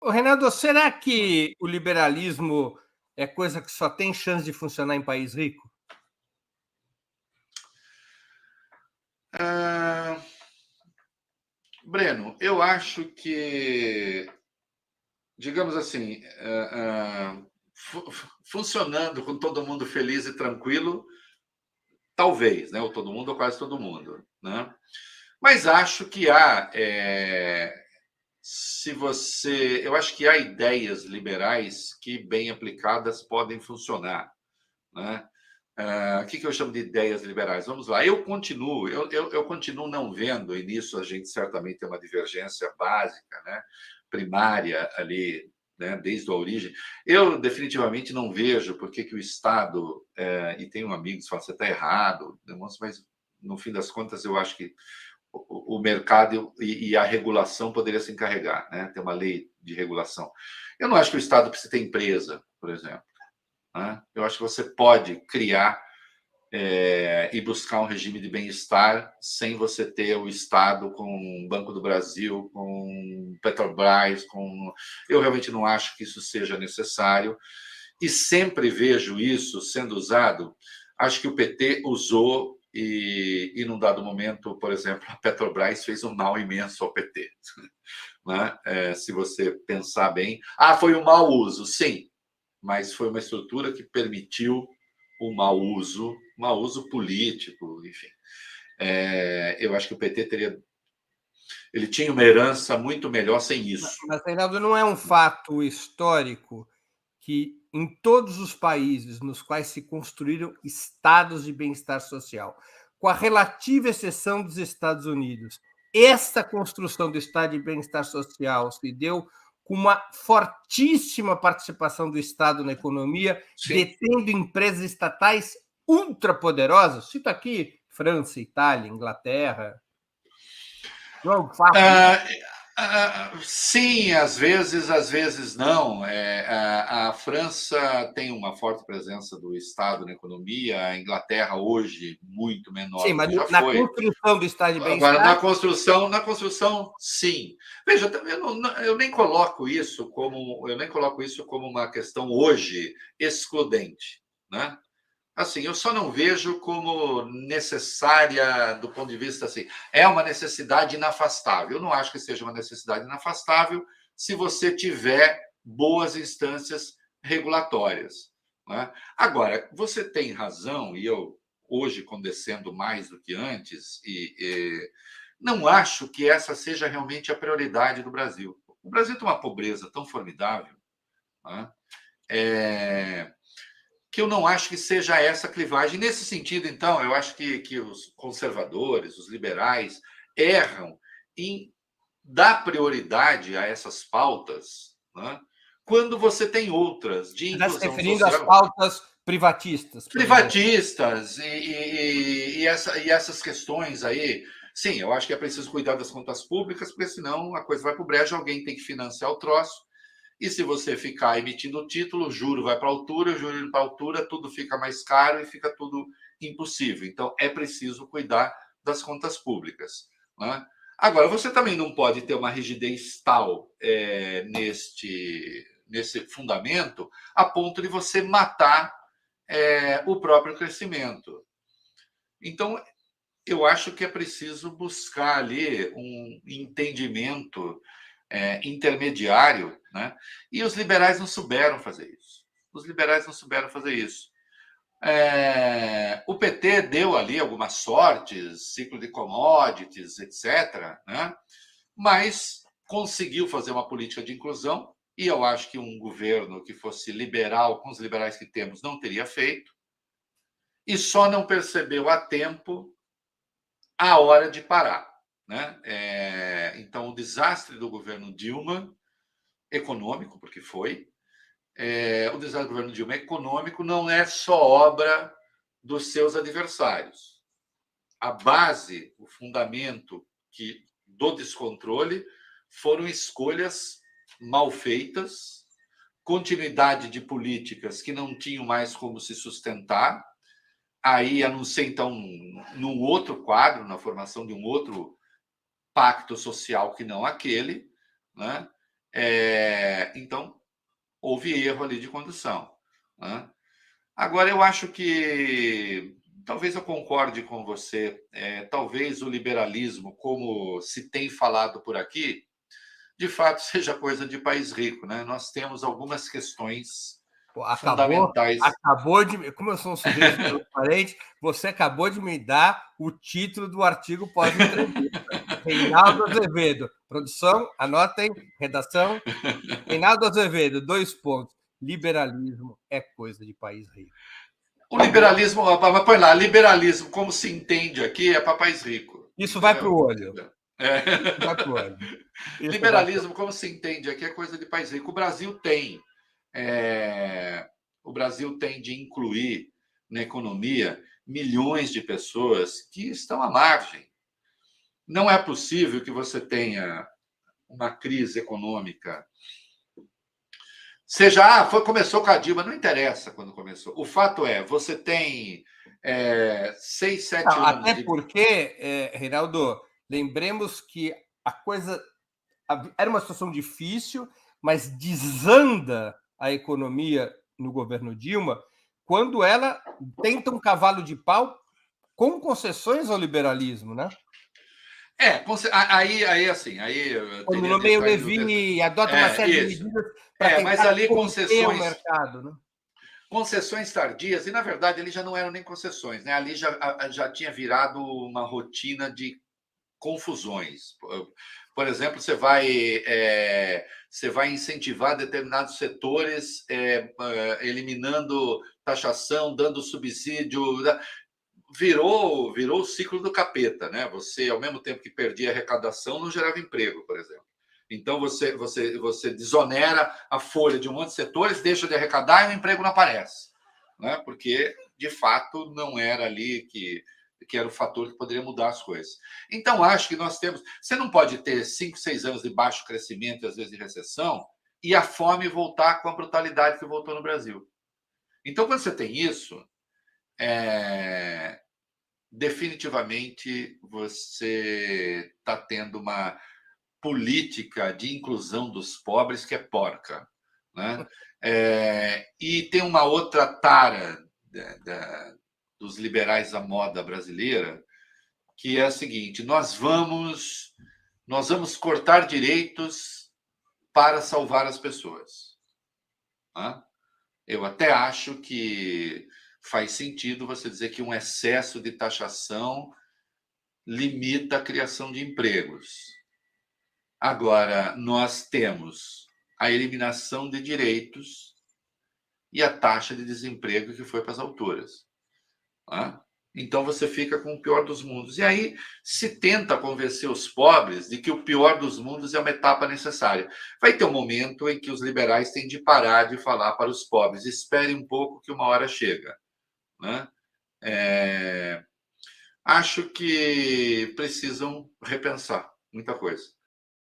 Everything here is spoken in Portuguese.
Ô, Renato, será que o liberalismo é coisa que só tem chance de funcionar em país rico? Ah, Breno, eu acho que, digamos assim, funcionando com todo mundo feliz e tranquilo, talvez, né? Ou todo mundo, ou quase todo mundo, né? Mas acho que eu acho que há ideias liberais que, bem aplicadas, podem funcionar, né? O que eu chamo de ideias liberais? Vamos lá. Eu continuo não vendo, e nisso a gente certamente tem uma divergência básica, né? Primária ali, né? Desde a origem. Eu definitivamente não vejo por que o Estado, e tenho amigos que falam, você está errado, mas no fim das contas eu acho que o mercado e a regulação poderia se encarregar, né? Ter uma lei de regulação. Eu não acho que o Estado precisa ter empresa, por exemplo, né? Eu acho que você pode criar e buscar um regime de bem-estar sem você ter o Estado com o Banco do Brasil, com Petrobras, com. Eu realmente não acho que isso seja necessário e sempre vejo isso sendo usado. Acho que o PT usou e num dado momento, por exemplo, a Petrobras fez um mal imenso ao PT. Né? Se você pensar bem, foi um mau uso, sim, mas foi uma estrutura que permitiu o mau uso político, enfim. Eu acho que o PT ele tinha uma herança muito melhor sem isso. Mas, Reinaldo, não é um fato histórico que em todos os países nos quais se construíram estados de bem-estar social, com a relativa exceção dos Estados Unidos, esta construção do estado de bem-estar social se deu com uma fortíssima participação do Estado na economia, Sim. detendo empresas estatais ultrapoderosas. Cito aqui França, Itália, Inglaterra. Não é um fato isso? Sim, às vezes não. A França tem uma forte presença do Estado na economia, a Inglaterra hoje muito menor Sim, do mas que já na foi. construção do estado de Agora, bem-estar. na construção, sim. Veja, eu nem coloco isso como uma questão hoje excludente, né? Assim, eu só não vejo como necessária do ponto de vista assim. É uma necessidade inafastável. Eu não acho que seja uma necessidade inafastável se você tiver boas instâncias regulatórias, né? Agora, você tem razão, e eu hoje condescendo mais do que antes, não acho que essa seja realmente a prioridade do Brasil. O Brasil tem uma pobreza tão formidável, né? É, que eu não acho que seja essa a clivagem. Nesse sentido, então, eu acho que os conservadores, os liberais, erram em dar prioridade a essas pautas, né? Quando você tem outras de Você está se inclusão referindo às social, pautas privatistas, por exemplo. privatistas e essas questões aí. Sim, eu acho que é preciso cuidar das contas públicas, porque senão a coisa vai para o brejo, alguém tem que financiar o troço. E se você ficar emitindo o título, o juro vai para a altura, o juro para a altura, tudo fica mais caro e fica tudo impossível. Então, é preciso cuidar das contas públicas, né? Agora, você também não pode ter uma rigidez tal nesse fundamento a ponto de você matar o próprio crescimento. Então, eu acho que é preciso buscar ali um entendimento intermediário, né? E os liberais não souberam fazer isso. Os liberais não souberam fazer isso. O PT deu ali algumas sortes, ciclo de commodities, etc., né? Mas conseguiu fazer uma política de inclusão, e eu acho que um governo que fosse liberal, com os liberais que temos, não teria feito, e só não percebeu a tempo a hora de parar, né? Então, o desastre do governo Dilma, econômico, porque foi, o desastre do governo Dilma econômico não é só obra dos seus adversários. A base, o fundamento do descontrole foram escolhas mal feitas, continuidade de políticas que não tinham mais como se sustentar. Aí, a não ser, então, num outro quadro, na formação de um outro pacto social que não aquele, né? Então, houve erro ali de condução, né? Agora, eu acho que talvez eu concorde com você. Talvez o liberalismo, como se tem falado por aqui, de fato seja coisa de país rico, né? Nós temos algumas questões Pô, fundamentais. acabou de. Como eu sou um sujeito transparente, você acabou de me dar o título do artigo pós-entrevista. Reinaldo Azevedo. Produção, anotem, redação. Reinaldo Azevedo, 2 pontos. Liberalismo é coisa de país rico. O Acabou. liberalismo, põe lá, liberalismo, como se entende aqui, é para país rico, Isso vai para entendeu? o olho. É. Isso vai para o olho. Isso vai pro... Liberalismo, como se entende aqui, é coisa de país rico. O Brasil tem. O Brasil tem de incluir na economia milhões de pessoas que estão à margem. Não é possível que você tenha uma crise econômica. Começou com a Dilma, não interessa quando começou. O fato é, você tem 6, 7 Não, anos até de. porque, Reinaldo, lembremos que a coisa era uma situação difícil, mas desanda a economia no governo Dilma quando ela tenta um cavalo de pau com concessões ao liberalismo, né? Aí assim, aí eu Quando teria nomeia o detalhes do Levine, adota uma série de isso. medidas para Mas tentar ali conter o mercado, né? concessões tardias, e na verdade ali já não eram nem concessões, né? Ali já tinha virado uma rotina de confusões. Por exemplo, você vai incentivar determinados setores, eliminando taxação, dando subsídio. Virou o ciclo do capeta, né? Você, ao mesmo tempo que perdia arrecadação, não gerava emprego, por exemplo. Então, você desonera a folha de um monte de setores, deixa de arrecadar e o emprego não aparece, né? Porque, de fato, não era ali que era o fator que poderia mudar as coisas. Então, acho que nós temos. Você não pode ter 5, 6 anos de baixo crescimento, às vezes de recessão, e a fome voltar com a brutalidade que voltou no Brasil. Então, quando você tem isso, definitivamente você está tendo uma política de inclusão dos pobres que é porca, né? E tem uma outra tara dos liberais à moda brasileira, que é a seguinte: nós vamos cortar direitos para salvar as pessoas, né? Eu até acho que faz sentido você dizer que um excesso de taxação limita a criação de empregos. Agora, nós temos a eliminação de direitos e a taxa de desemprego que foi para as alturas, né? Então, você fica com o pior dos mundos. E aí se tenta convencer os pobres de que o pior dos mundos é uma etapa necessária. Vai ter um momento em que os liberais têm de parar de falar para os pobres: espere um pouco que uma hora chega, né? Acho que precisam repensar muita coisa.